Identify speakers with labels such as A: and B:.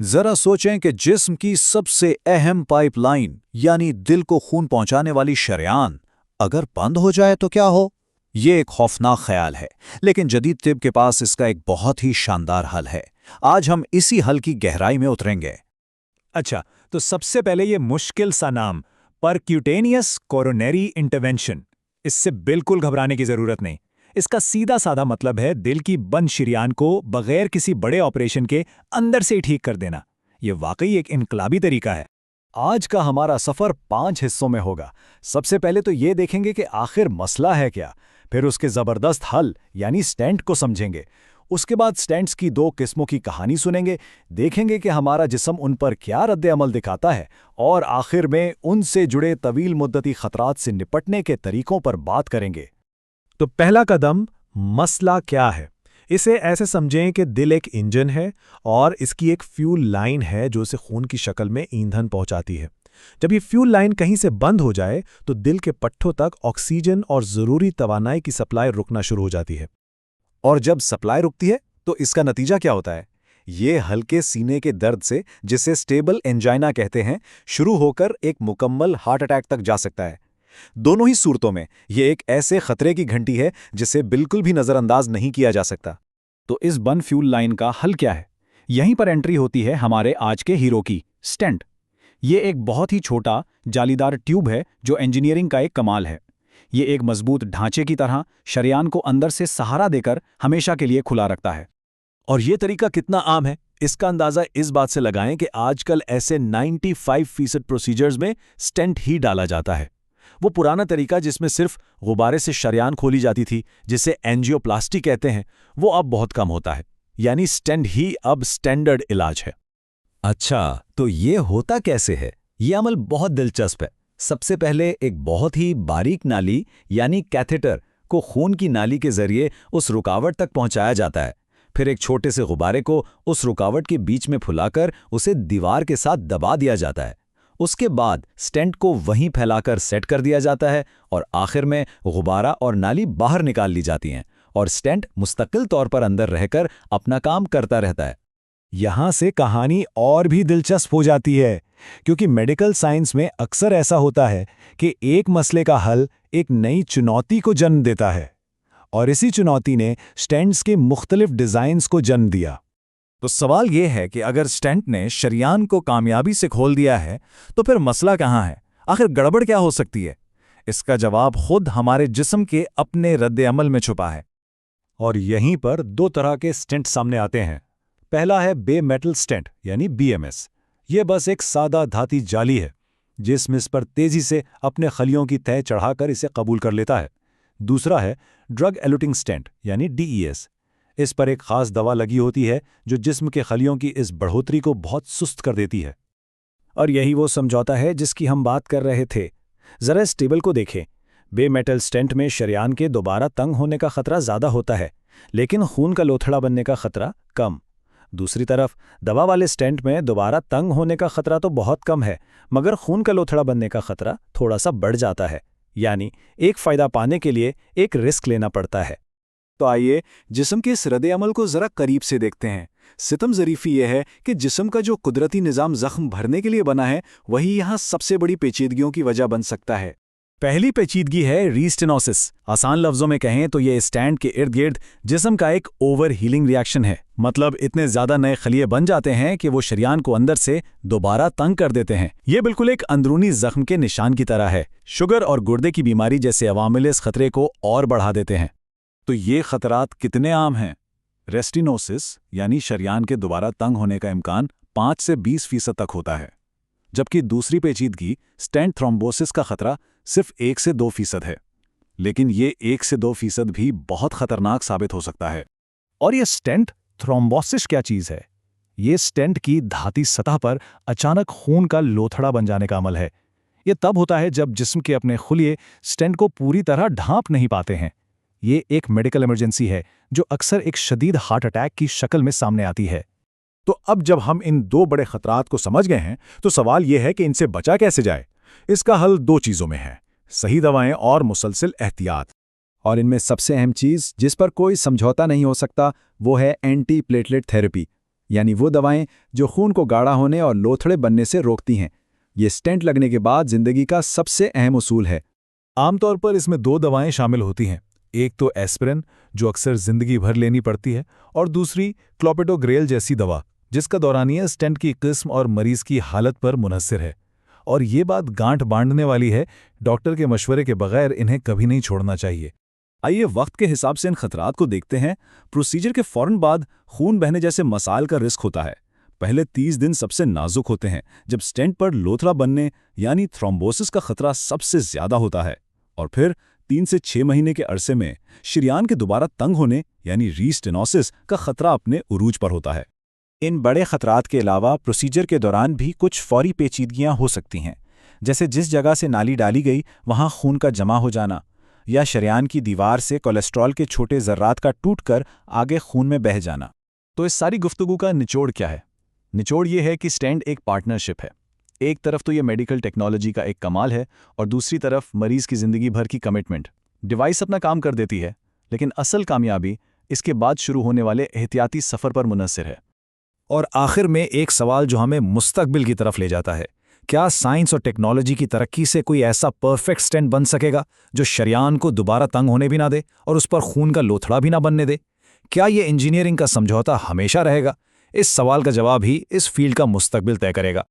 A: जरा सोचें कि जिस्म की सबसे अहम पाइपलाइन यानी दिल को खून पहुंचाने वाली शरेयान अगर बंद हो जाए तो क्या हो। ये एक खौफनाक ख्याल है, लेकिन जदीद तिब के पास इसका एक बहुत ही शानदार हल है। आज हम इसी हल की गहराई में उतरेंगे।
B: अच्छा, तो सबसे पहले ये मुश्किल सा नाम, परक्यूटेनियस कोरोनरी इंटरवेंशन। इससे बिल्कुल घबराने की जरूरत नहीं। इसका सीधा साधा मतलब है दिल की बंद शरेयान को बगैर किसी बड़े ऑपरेशन के अंदर से ही ठीक कर देना। ये वाकई एक इनकलाबी तरीका है।
A: आज का हमारा सफर 5 हिस्सों में होगा। सबसे पहले तो ये देखेंगे कि आखिर मसला है क्या, फिर उसके जबरदस्त हल यानी स्टेंट को समझेंगे। उसके बाद स्टेंट्स की 2 किस्मों की कहानी सुनेंगे, देखेंगे कि हमारा जिस्म उन पर क्या रद्द अमल दिखाता है, और आखिर में उनसे जुड़े तवील मुद्दती खतरात से निपटने के तरीकों पर बात करेंगे।
B: तो पहला कदम, मसला क्या है। इसे ऐसे समझें कि दिल एक इंजन है और इसकी एक फ्यूल लाइन है जो इसे खून की शक्ल में ईंधन पहुंचाती है। जब ये फ्यूल लाइन कहीं से बंद हो जाए तो दिल के पट्टों तक ऑक्सीजन और ज़रूरी तवानाई की सप्लाई रुकना शुरू हो जाती है।
A: और जब सप्लाई रुकती है तो इसका नतीजा क्या होता है? ये हल्के सीने के दर्द से, जिसे स्टेबल एंजाइना कहते हैं, शुरू होकर एक मुकम्मल हार्ट अटैक तक जा सकता है। दोनों ही सूरतों में ये एक ऐसे खतरे की घंटी है जिसे बिल्कुल भी नजरअंदाज नहीं किया जा सकता। तो इस बंद फ्यूल लाइन का हल क्या है? यहीं पर एंट्री होती है हमारे आज के हीरो की, स्टेंट। ये एक बहुत ही छोटा जालीदार ट्यूब है जो इंजीनियरिंग का एक कमाल है। ये एक मजबूत ढांचे की तरह शरेयान को अंदर से सहारा देकर हमेशा के लिए खुला रखता है। और ये तरीका कितना आम है, इसका अंदाजा इस बात से लगाएं कि आजकल ऐसे 95% प्रोसीजर्स में स्टेंट ही डाला जाता है। वो पुराना तरीका जिसमें सिर्फ गुब्बारे से शरेयान खोली जाती थी, जिसे एंजियोप्लास्टी कहते हैं, वो अब बहुत कम होता है। यानी स्टेंट ही अब स्टैंडर्ड इलाज है।
C: अच्छा, तो ये होता कैसे है? ये अमल बहुत दिलचस्प है। सबसे पहले एक बहुत ही बारीक नाली यानी कैथेटर को खून की नाली के जरिए उस रुकावट तक पहुंचाया जाता है। फिर एक छोटे से गुब्बारे को उस रुकावट के बीच में फुलाकर उसे दीवार के साथ दबा दिया जाता है। उसके बाद स्टेंट को वहीं फैलाकर सेट कर दिया जाता है और आखिर में गुब्बारा और नाली बाहर निकाल ली जाती हैं और स्टेंट मुस्तकिल तौर पर अंदर रहकर अपना काम करता रहता है।
B: यहां से कहानी और भी दिलचस्प हो जाती है, क्योंकि मेडिकल साइंस में अक्सर ऐसा होता है कि एक मसले का हल एक नई चुनौती को जन्म देता है, और इसी चुनौती ने स्टेंट्स के मुख्तलिफ डिजाइन्स को जन्म दिया।
A: तो सवाल यह है कि अगर स्टेंट ने शरेयान को कामयाबी से खोल दिया है तो फिर मसला कहाँ है? आखिर गड़बड़ क्या हो सकती है? इसका जवाब खुद हमारे जिस्म के अपने रद्द अमल में छुपा है।
B: और यहीं पर 2 तरह के स्टेंट सामने आते हैं। पहला है बे मेटल स्टेंट यानी BMS। ये बस एक सादा धाती जाली है जिसमें इस पर तेजी से अपने खलियों की तह चढ़ाकर इसे कबूल कर लेता है। दूसरा है ड्रग एलुटिंग स्टेंट यानी DES। इस पर एक खास दवा लगी होती है जो जिस्म के खलियों की इस बढ़ोतरी को बहुत सुस्त कर देती है।
D: और यही वो समझौता है जिसकी हम बात कर रहे थे। जरा इस टेबल को देखें। बे मेटल स्टेंट में शरेयान के दोबारा तंग होने का खतरा ज्यादा होता है, लेकिन खून का लोथड़ा बनने का खतरा कम। दूसरी तरफ दवा वाले स्टेंट में दोबारा तंग होने का खतरा तो बहुत कम है, मगर खून का लोथड़ा बनने का खतरा थोड़ा सा बढ़ जाता है। यानी एक फायदा पाने के लिए एक रिस्क लेना पड़ता है।
A: तो आइए जिस्म के इस रद्द अमल को जरा करीब से देखते हैं। सितम ज़रीफ़ी यह है कि जिस्म का जो कुदरती निज़ाम ज़ख्म भरने के लिए बना है, वही यहाँ सबसे बड़ी पेचीदगियों की वजह बन सकता है।
D: पहली पेचीदगी है रीस्टेनोसिस। आसान लफ्जों में कहें तो ये स्टेंट के इर्द गिर्द जिस्म का एक ओवर हीलिंग रिएक्शन है। मतलब इतने ज्यादा नए खलिए बन जाते हैं कि वो शरेयान को अंदर से दोबारा तंग कर देते हैं। ये बिल्कुल एक अंदरूनी जख्म के निशान की तरह है। शुगर और गुर्दे की बीमारी जैसे अवामिल इस खतरे को और बढ़ा देते हैं।
A: तो ये खतरात कितने आम हैं? रेस्टिनोसिस यानी शरेयान के दोबारा तंग होने का इम्कान 5 से 20% तक होता है, जबकि दूसरी पेचीदगी स्टेंट थ्रोम्बोसिस का खतरा सिर्फ 1 से 2% है। लेकिन ये 1 से 2% भी बहुत खतरनाक साबित हो सकता है।
B: और ये स्टेंट थ्रोम्बोसिस क्या चीज़ है? ये स्टेंट की धाती सतह पर अचानक खून का लोथड़ा बन जाने का अमल है। ये तब होता है जब जिस्म के अपने खुलिये स्टेंट को पूरी तरह ढांप नहीं पाते हैं। ये एक मेडिकल इमरजेंसी है जो अक्सर एक शदीद हार्ट अटैक की शक्ल में सामने आती है।
A: तो अब जब हम इन 2 बड़े खतरात को समझ गए हैं, तो सवाल यह है कि इनसे बचा कैसे जाए। इसका हल 2 चीज़ों में है, सही दवाएं और मुसलसल एहतियात।
C: और इनमें सबसे अहम चीज़ जिस पर कोई समझौता नहीं हो सकता वो है एंटी प्लेटलेट थेरेपी।
E: यानी वो दवाएं जो खून को गाढ़ा होने और लोथड़े बनने से रोकती हैं। ये स्टेंट लगने के बाद जिंदगी का सबसे अहम उसूल है।
B: आमतौर पर इसमें 2 दवाएं शामिल होती हैं। एक तो एस्पिरिन, जो अक्सर जिंदगी भर लेनी पड़ती है, और दूसरी क्लोपिडोग्रेल जैसी दवा, जिसका दौरानिया स्टेंट की किस्म और मरीज की हालत पर मुनहसिर है। और ये बात गांठ बांधने वाली है, डॉक्टर के मशवरे के बगैर इन्हें कभी नहीं छोड़ना चाहिए।
A: आइए वक्त के हिसाब से इन खतरात को देखते हैं। प्रोसीजर के फौरन बाद खून बहने जैसे मसाइल का रिस्क होता है। पहले 30 दिन सबसे नाजुक होते हैं, जब स्टेंट पर लोथड़ा बनने यानी थ्रोम्बोसिस का खतरा सबसे ज्यादा होता है। और फिर 3 से 6 महीने के अरसे में शरीयान के दोबारा तंग होने यानी रीस्टेनोसिस का खतरा अपने उरूज पर होता है।
D: इन बड़े खतरात के अलावा प्रोसीजर के दौरान भी कुछ फौरी पेचीदगियां हो सकती हैं, जैसे जिस जगह से नाली डाली गई वहां खून का जमा हो जाना, या शरीयान की दीवार से कोलेस्ट्रॉल के छोटे जर्रात का टूटकर आगे खून में बह जाना।
A: तो इस सारी गुफ्तगू का निचोड़ क्या है? निचोड़ ये है कि स्टेंट एक पार्टनरशिप है। एक तरफ तो ये मेडिकल टेक्नोलॉजी का एक कमाल है और दूसरी तरफ मरीज की जिंदगी भर की कमिटमेंट। डिवाइस अपना काम कर देती है, लेकिन असल कामयाबी इसके बाद शुरू होने वाले एहतियाती सफर पर मुनहसिर है।
D: और आखिर में एक सवाल जो हमें मुस्तकबिल की तरफ ले जाता है, क्या साइंस और टेक्नोलॉजी की तरक्की से कोई ऐसा परफेक्ट स्टेंट बन सकेगा जो शरीयान को दोबारा तंग होने भी ना दे और उस पर खून का लोथड़ा भी ना बनने दे? क्या ये इंजीनियरिंग का समझौता हमेशा रहेगा? इस सवाल का जवाब ही इस फील्ड का मुस्तकबिल तय करेगा।